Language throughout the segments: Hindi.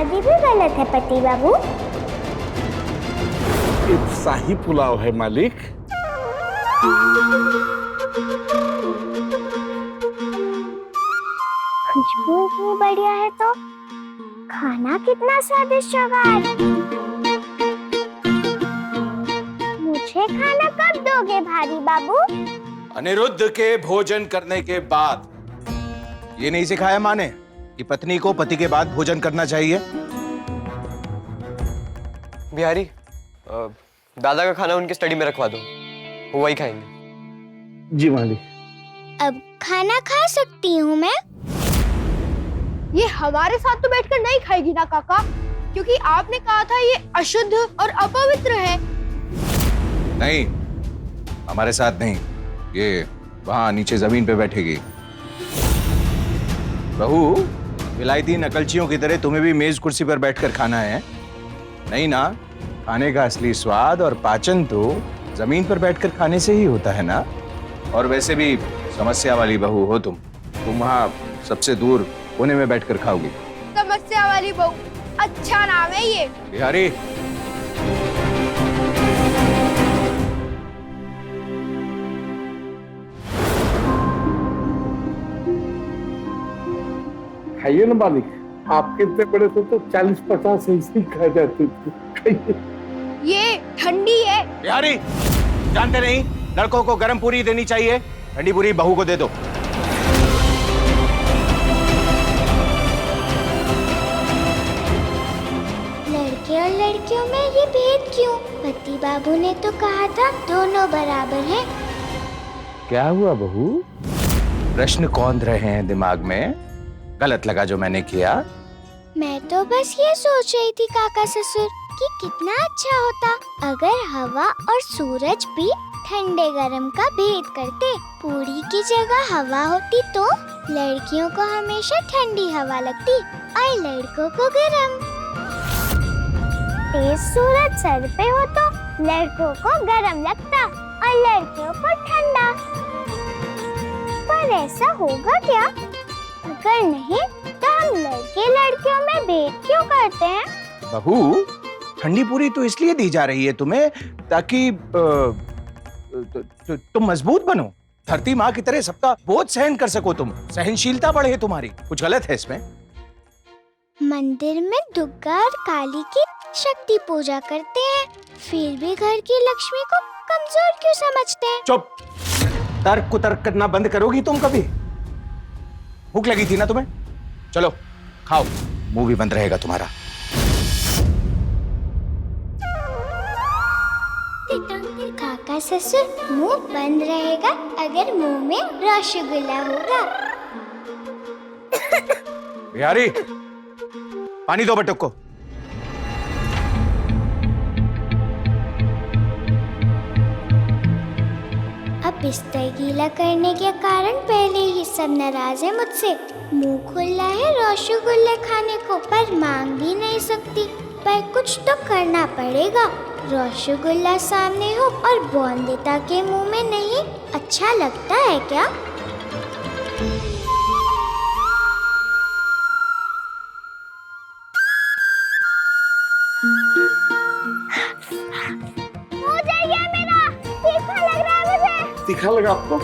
शादी भी गलत है पति बाबू। एक शाही पुलाव है मालिक। खुशबू इतनी बढ़िया है तो खाना कितना स्वादिष्ट होगा आज। मुझे खाना कब दोगे भारी बाबू? अनिरुद्ध के भोजन करने के बाद। ये नहीं सिखाया माँ ने कि पत्नी को पति के बाद भोजन करना चाहिए? बिहारी, दादा का खाना उनके स्टडी में रखवा दो, वो वही खाएंगे। जी मालिक। अब खाना खा सकती हूँ मैं? ये हमारे साथ तो बैठकर नहीं खाएगी ना काका, क्योंकि आपने कहा था ये अशुद्ध और अपवित्र है। नहीं, हमारे साथ नहीं, ये वहां नीचे जमीन पे बैठेगी। बहू, विलायती नकलचियों की तरह तुम्हें भी मेज कुर्सी पर बैठकर खाना है? नहीं ना, खाने का असली स्वाद और पाचन तो जमीन पर बैठकर खाने से ही होता है ना। और वैसे भी समस्या वाली बहू हो तुम वहां सबसे दूर कोने में बैठकर खाओगी। समस्या वाली बहू, अच्छा नाम है ये। बिहारी, खाइए ना मालिक, आपके इतने बड़े थे तो 40-50 ऐसे ही खा जाते थे। खाइए। ये ठंडी है। बिहारी, जानते नहीं लड़कों को गर्म पूरी देनी चाहिए, ठंडी पूरी बहू को दे दो। लड़के और लड़कियों में ये भेद क्यों? पति बाबू ने तो कहा था दोनों बराबर हैं। क्या हुआ बहू? प्रश्न कौंध रहे हैं दिमाग में? गलत लगा जो मैंने किया? मैं तो बस ये सोच रही थी काका ससुर कि कितना अच्छा होता अगर हवा और सूरज भी ठंडे गरम का भेद करते। पूरी की जगह हवा होती तो लड़कियों को हमेशा ठंडी हवा लगती और लड़कों को गरम। तेज सूरज सर पे हो तो लड़कों को गरम लगता और लड़कियों को ठंडा। पर ऐसा होगा क्या? अगर नहीं तो हम लड़के लड़कियों में भेद क्यों करते हैं? बहू, ठंडी पूरी तो इसलिए दी जा रही है तुम्हें ताकि तुम मजबूत बनो, धरती माँ की तरह सबका बोझ सहन कर सको, तुम सहनशीलता बढ़े तुम्हारी। कुछ गलत है इसमें? मंदिर में दुर्गा और काली की शक्ति पूजा करते हैं, फिर भी घर की लक्ष्मी को कमजोर क्यों समझते हैं? चुप! तर्क कुतर्क करना बंद करोगी तुम कभी? भूख लगी थी ना तुम्हें? चलो खाओ, मुंह भी बंद रहेगा तुम्हारा। काका ससुर, मुंह बंद रहेगा अगर मुंह में रसगुल्ला होगा। बिहारी, पानी दो बटुक को। अब बिस्तर गीला करने के कारण पहले ही सब नाराज है मुझसे। मुंह खुला है रसगुल्ले खाने को, पर मांग भी नहीं सकती। पर कुछ तो करना पड़ेगा। रसगुल्ला सामने हो और बॉन्दिता के मुंह में नहीं, अच्छा लगता है क्या? हो जाएगा मेरा, तीखा लग रहा है मुझे। तीखा लगा आपको?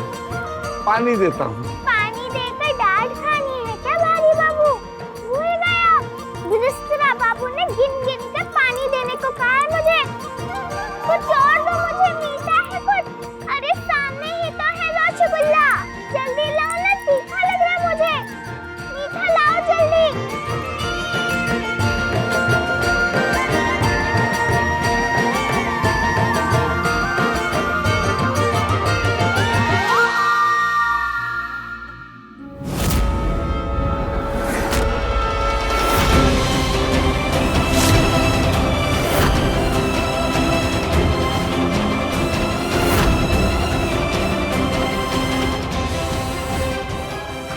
पानी देता हूँ। पानी देकर डांट खानी है क्या भारी बाबू? भूल गया, युधिष्ठिर बाबू ने गिन गिन के पानी देने को कहा है मुझे। कुछ और दो मुझे, मीठा है कुछ। अरे सामने ही तो है रसगुल्ला, जल्दी लाओ ना, तीखा लग रहा है मुझे। मीठा लाओ जल्दी।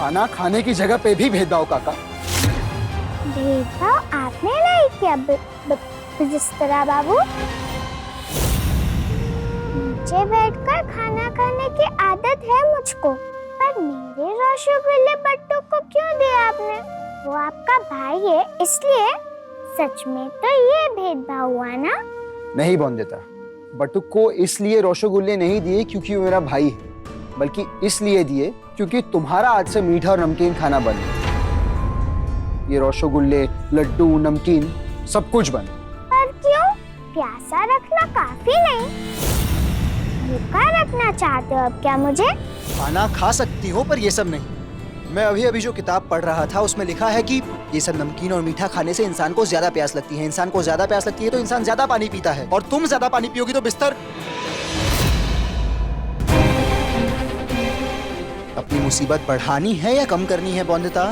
खाना खाने की जगह पे भी भेदभाव काका। भेदभाव आपने नहीं किया युधिष्ठिर बाबू। नीचे बैठकर खाना खाने की आदत है मुझको, पर मेरे रसगुल्ले बट्टू को क्यों दिया आपने? वो आपका भाई है इसलिए। सच में तो ये भेदभाव हुआ ना? नहीं बोंदेता, बटुक को इसलिए रसगुल्ले नहीं दिए क्योंकि वो मेरा भाई है, बल्कि इसलिए दिए क्योंकि तुम्हारा आज से मीठा और नमकीन खाना बंद है। ये रसगुल्ले, लड्डू, नमकीन सब कुछ बंद। पर क्यों? प्यासा रखना काफी नहीं, भूखा रखना चाहते हो अब क्या मुझे? खाना खा सकती हो पर ये सब नहीं। मैं अभी अभी जो किताब पढ़ रहा था उसमें लिखा है कि ये सब नमकीन और मीठा खाने से इंसान को ज्यादा प्यास लगती है। इंसान को ज्यादा प्यास लगती है तो इंसान ज्यादा पानी पीता है, और तुम ज्यादा पानी पियोगी तो बिस्तर। अपनी मुसीबत बढ़ानी है या कम करनी है बोंदिता?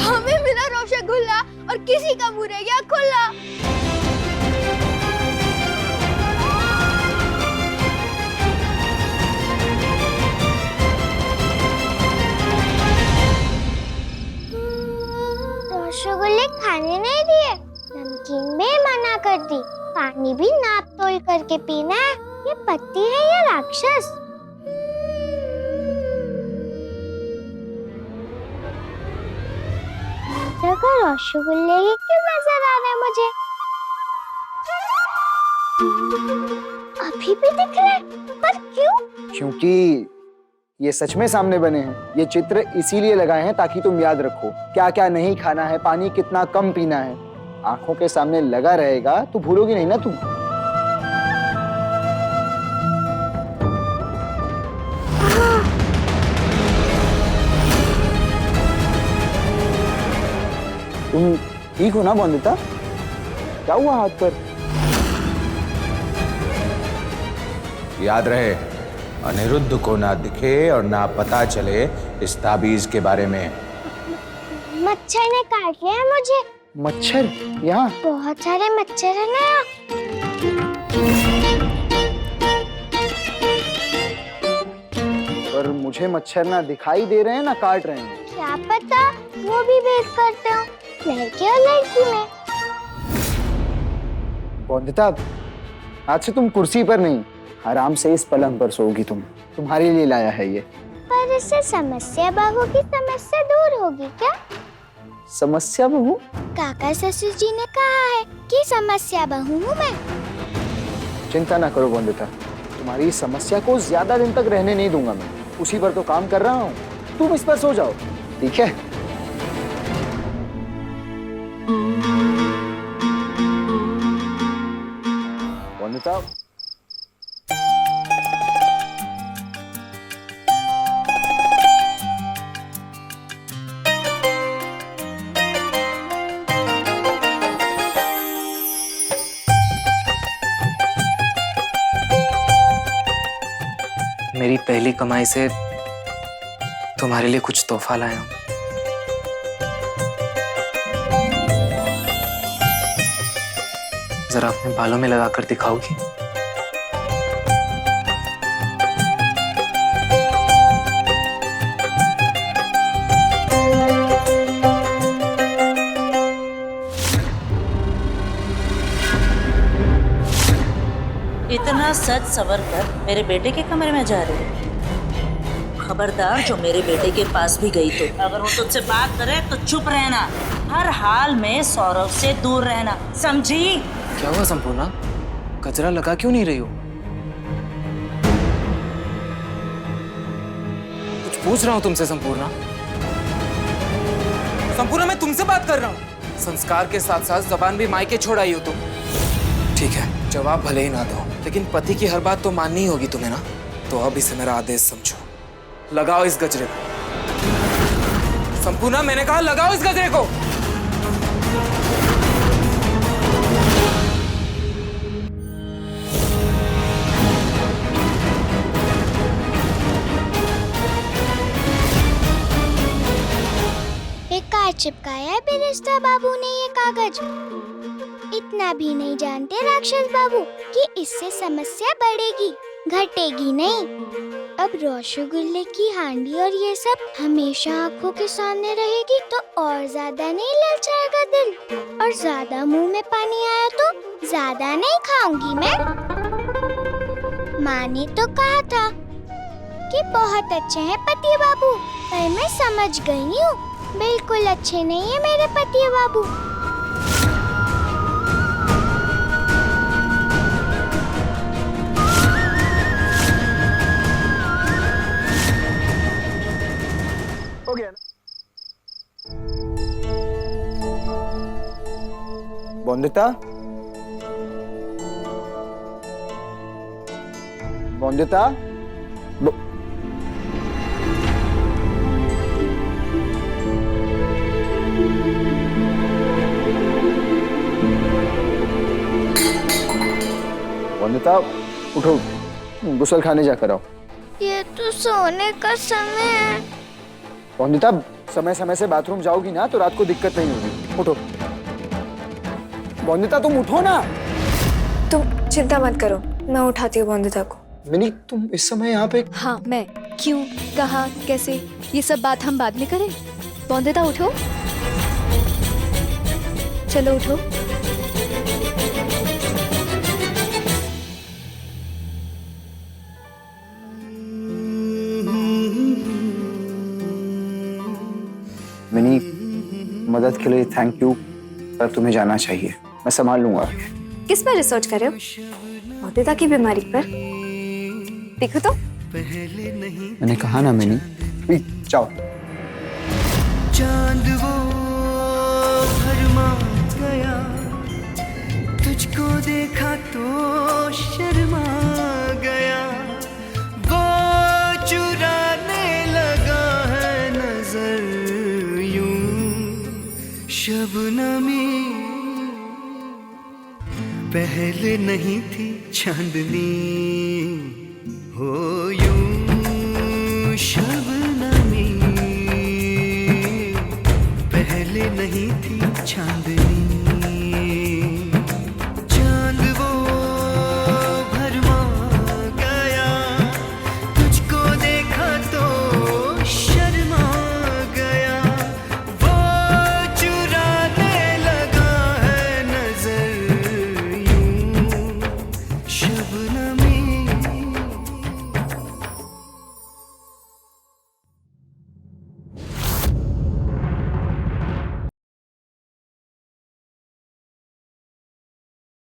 हमें मिला रसगुल्ला और किसी का मुंह रह गया खुला। रसगुल्ले खाने नहीं दिए, नमकीन भी मना कर दी, पानी भी नाप तोल करके पीना है। ये पति है या राक्षस? जगह रसगुल्ले ही क्यों नजर आ रहे हैं मुझे? अभी भी दिख रहे हैं, पर क्यों? क्योंकि ये सच में सामने बने हैं। ये चित्र इसीलिए लगाए हैं ताकि तुम याद रखो क्या क्या नहीं खाना है, पानी कितना कम पीना है। आंखों के सामने लगा रहेगा तो भूलोगी नहीं ना तुम। तुम ठीक हो ना बोंदिता? क्या हुआ हाथ पर? याद रहे, अनिरुद्ध को ना दिखे और ना पता चले इस ताबीज के बारे में। मच्छर ने काट लिया मुझे। मच्छर? यहाँ बहुत सारे मच्छर है ना। पर मुझे मच्छर ना दिखाई दे रहे हैं ना काट रहे हैं। क्या पता वो भी भेद करते हो, लड़के और लड़की में। बोंदिता, आज से तुम कुर्सी पर नहीं, आराम से इस पलंग पर सोओगी। तुम्हारे लिए लाया है ये। पर इससे समस्या बहू की समस्या दूर होगी क्या? समस्या बहू? काका ससुर जी ने कहा है कि समस्या बहू हूँ मैं। चिंता ना करो बोंदिता, तुम्हारी इस समस्या को ज्यादा दिन तक रहने नहीं दूंगा मैं। उसी पर तो काम कर रहा हूँ, तुम इस पर सो जाओ, ठीक है? बोंदिता, मेरी पहली कमाई से तुम्हारे लिए कुछ तोहफा लाया हूं। जरा अपने बालों में लगाकर दिखाओगी? इतना सज सवर कर मेरे बेटे के कमरे में जा रहे हो? खबरदार, जो मेरे बेटे के पास भी गई तो अगर वो तुझसे बात करे तो चुप रहना, हर हाल में सौरभ से दूर रहना, समझी? क्या हुआ संपूर्णा? कचरा लगा क्यों नहीं रही हो? कुछ पूछ रहा हूं तुमसे संपूर्णा। संपूर्णा, मैं तुमसे बात कर रहा हूं। संस्कार के साथ साथ जबान भी मायके छोड़ आई हो तुम। ठीक है, जवाब भले ही ना दो, लेकिन पति की हर बात तो माननी ही होगी तुम्हें ना। तो अब इसे मेरा आदेश समझो, लगाओ इस गजरे को। संपूर्णा, मैंने कहा लगाओ इस गजरे को। बेकार चिपकाया है बेरिस्ता बाबू ने ये कागज। इतना भी नहीं जानते राक्षस बाबू कि इससे समस्या बढ़ेगी, घटेगी नहीं। अब रसगुल्ले की हांडी और ये सब हमेशा आंखों के सामने रहेगी तो और ज्यादा नहीं ललचाएगा दिल, और ज्यादा मुंह में पानी आया तो ज्यादा नहीं खाऊंगी मैं। माँ ने तो कहा था कि बहुत अच्छे हैं पति बाबू, पर मैं समझ गई हूँ बिल्कुल अच्छे नहीं है मेरे पति बाबू। हो गया ना? बंदिता, बंदिता, बंदिता उठो, गुसल खाने जाकर आओ। ये तो सोने का समय है। बंदिता, समय समय से बाथरूम जाओगी ना तो रात को दिक्कत नहीं होगी। उठो बंदिता, तुम उठो ना। तुम चिंता मत करो, मैं उठाती हूँ बंदिता को। मिनी, तुम इस समय यहाँ पे? हाँ मैं, क्यों, कहाँ, कैसे, ये सब बात हम बाद में करें। बंदिता उठो, चलो उठो। मिनी, मदद के लिए थैंक यू, पर तुम्हें जाना चाहिए। मैं संभाल लूंगा। किस पर रिसर्च कर रहे हो? बंदिता की बीमारी पर? देखो तो। मैंने कहा ना मिनी, प्लीज जाओ। चांद वो भरमा गया, तुझको देखा तो शर्मा गया, वो चुराने लगा है नजर यूं शबनमी, पहले नहीं थी चांदनी हो यूं शबनमी, पहले नहीं थी चांदनी।